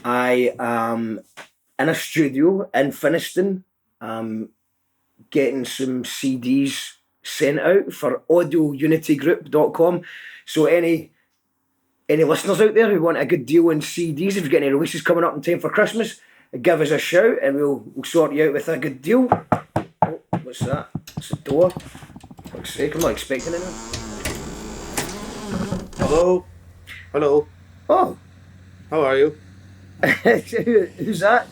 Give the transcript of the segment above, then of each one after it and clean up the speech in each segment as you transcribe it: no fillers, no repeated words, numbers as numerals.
I am in a studio in Finniston, getting some CDs sent out for audiounitygroup.com. So any listeners out there who want a good deal on CDs, if you've got any releases coming up in time for Christmas, give us a shout and we'll sort you out with a good deal. Oh, what's that? It's a door. Fuck's sake, I'm not expecting anything. Hello. Hello. Oh. How are you? Who's that?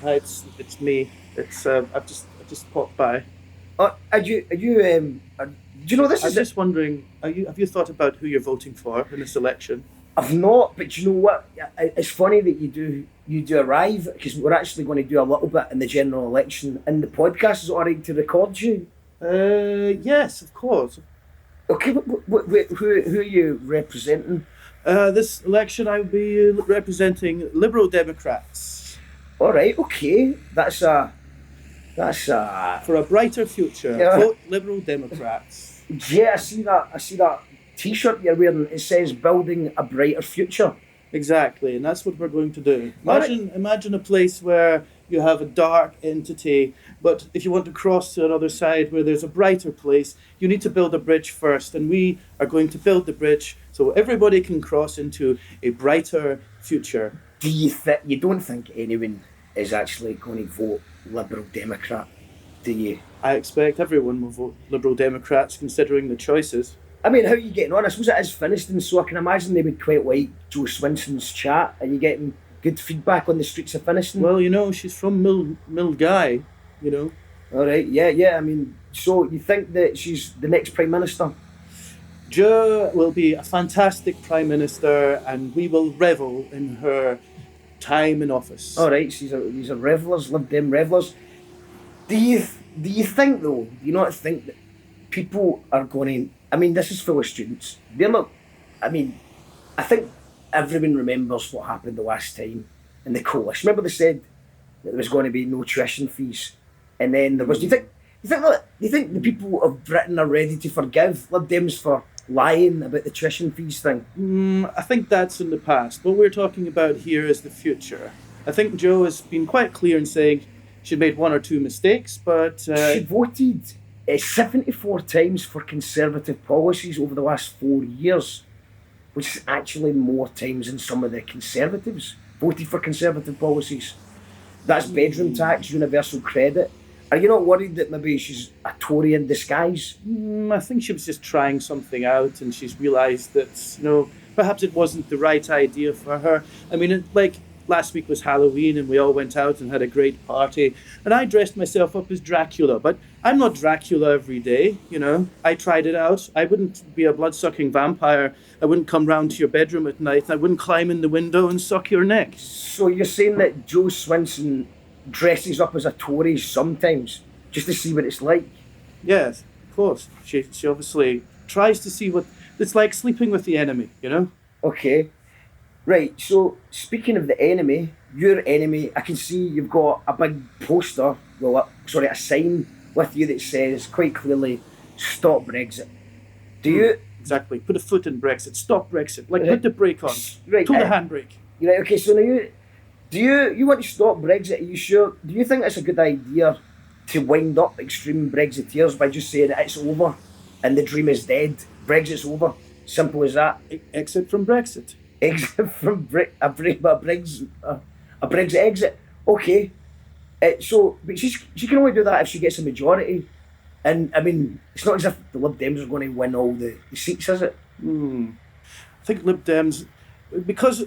Hi, it's me. It's I've just popped by. Oh, do you know this I'm is just wondering, have you thought about who you're voting for in this election? I've not, but you know what? It's funny that you do arrive, because we're actually going to do a little bit in the general election, and the podcast is alright to record you. Yes, of course. Okay, who are you representing? This election I will be representing Liberal Democrats. All right, okay, that's for a brighter future. Yeah. Vote Liberal Democrats. Yeah, I see that T-shirt you're wearing. It says "Building a Brighter Future." Exactly, and that's what we're going to do. Imagine a place where you have a dark entity, but if you want to cross to another side where there's a brighter place, you need to build a bridge first, and we are going to build the bridge so everybody can cross into a brighter future. Do you don't think anyone is actually going to vote Liberal Democrat, do you? I expect everyone will vote Liberal Democrats considering the choices. I mean, how are you getting on? I suppose it is Finniston, so I can imagine they would quite like Joe Swinson's chat. Are you getting good feedback on the streets of Finniston? Well, she's from Milngavie, All right, yeah. I mean, so you think that she's the next Prime Minister? Jo will be a fantastic Prime Minister, and we will revel in her time in office. All right, these are revellers, Lib Dem revellers. Do you think, though, do you not think that people are going to... I mean, this is full of students. They're not... I mean, I think everyone remembers what happened the last time in the coalition. Remember they said that there was going to be no tuition fees, and then there was... Do you think the people of Britain are ready to forgive Lib Dems for lying about the tuition fees thing? I think that's in the past. What we're talking about here is the future. I think Jo has been quite clear in saying she made one or two mistakes, but... She voted 74 times for Conservative policies over the last 4 years, which is actually more times than some of the Conservatives voted for Conservative policies. That's bedroom tax, universal credit. Are you not worried that maybe she's a Tory in disguise? I think she was just trying something out, and she's realised that, perhaps it wasn't the right idea for her. I mean, last week was Halloween, and we all went out and had a great party, and I dressed myself up as Dracula, but I'm not Dracula every day, I tried it out. I wouldn't be a blood-sucking vampire. I wouldn't come round to your bedroom at night, and I wouldn't climb in the window and suck your neck. So you're saying that Jo Swinson dresses up as a Tory sometimes, just to see what it's like? Yes, of course. She obviously tries to see what it's like sleeping with the enemy, Okay. Right, so speaking of the enemy, your enemy, I can see you've got a big poster, a sign with you that says quite clearly, "Stop Brexit." Do you... Exactly. Put a foot in Brexit. Stop Brexit. Put the brake on. Right. Pull the handbrake. Right, okay, so now do you want to stop Brexit? Are you sure? Do you think it's a good idea to wind up extreme Brexiteers by just saying it's over and the dream is dead? Brexit's over. Simple as that. Exit from Brexit. Exit from a Brexit exit. Okay. But she can only do that if she gets a majority. And I mean, it's not as if the Lib Dems are going to win all the seats, is it? I think Lib Dems, because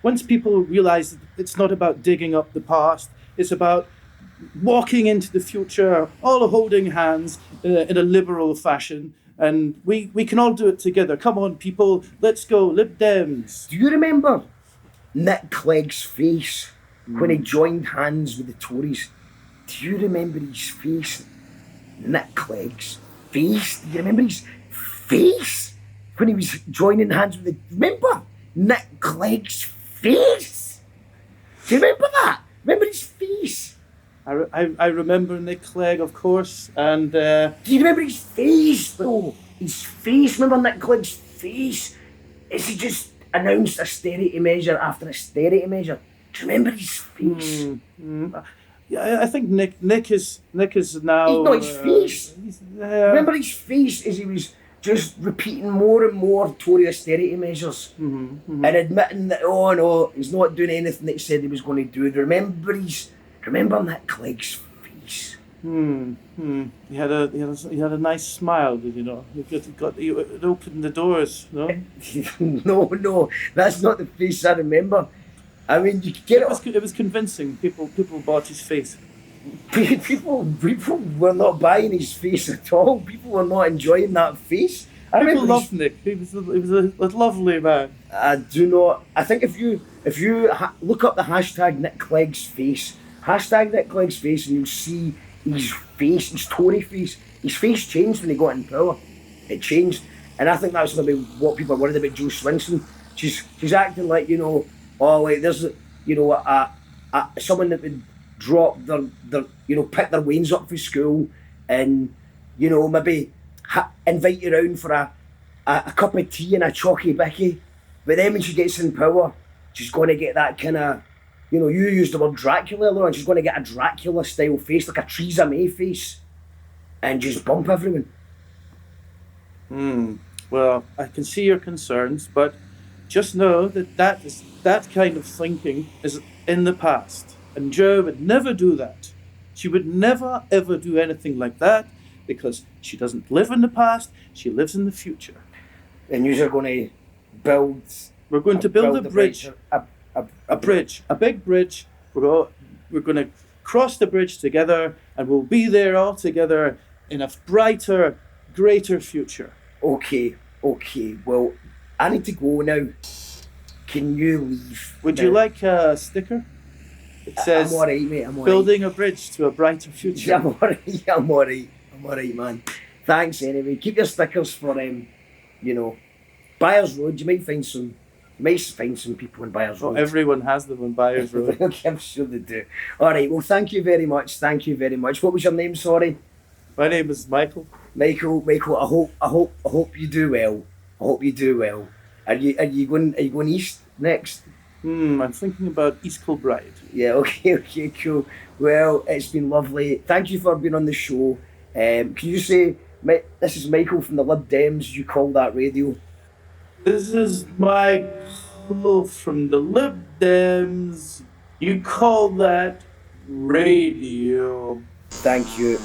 once people realise that it's not about digging up the past, it's about walking into the future, all holding hands in a liberal fashion. And we can all do it together. Come on, people, let's go, Lib Dems. Do you remember Nick Clegg's face when he joined hands with the Tories? Do you remember his face? Nick Clegg's face? Do you remember his face when he was joining hands with the... Remember Nick Clegg's face? Do you remember that? Remember his face? I remember Nick Clegg, of course, and... Do you remember his face, though? His face, remember Nick Clegg's face? Is he just announced austerity measure after austerity measure? Do you remember his face? Yeah, I think Nick is now. No, his face. Yeah. Remember his face as he was just repeating more and more Tory austerity measures and admitting that, oh no, he's not doing anything that he said he was going to do. Remember Nick Clegg's face? He had a nice smile, did you know? It opened the doors, no? No, that's not the face I remember. I mean, you could get it was convincing. People bought his face. People were not buying his face at all. People were not enjoying that face. People loved Nick. He was a lovely man. I do not. I think if you look up the hashtag Nick Clegg's face, and you'll see his face, his Tory face. His face changed when he got in power. It changed, and I think that's maybe what people are worried about. Jo Swinson, she's acting like, you know, oh, like there's, you know, someone that would drop their you know, pick their wains up for school and, you know, maybe invite you around for a cup of tea and a chalky bicky. But then when she gets in power, she's going to get that kind of, you know, you used the word Dracula earlier on, she's going to get a Dracula style face, like a Theresa May face, and just bump everyone. Well, I can see your concerns, but just know that kind of thinking is in the past. And Jo would never do that. She would never, ever do anything like that because she doesn't live in the past, she lives in the future. And you're going to build... We're going to build a bridge. A bridge. A big bridge. We're going to cross the bridge together and we'll be there all together in a brighter, greater future. Okay. Well, I need to go now. Can you leave? Would you like a sticker? It says, I'm alright, mate. building a bridge to a brighter future. Yeah, I'm alright, man. Thanks anyway. Keep your stickers for, you know, Byers Road. You might find some people in Byers Road. Everyone has them on Byers Road. Okay, I'm sure they do. Alright, well, thank you very much. What was your name, sorry? My name is Michael. Michael, I hope you do well. Are you going east next? I'm thinking about East Kilbride. Yeah, okay, cool. Well, it's been lovely. Thank you for being on the show. Can you say, this is Michael from the Lib Dems, you call that radio? This is Michael from the Lib Dems, you call that radio. Thank you.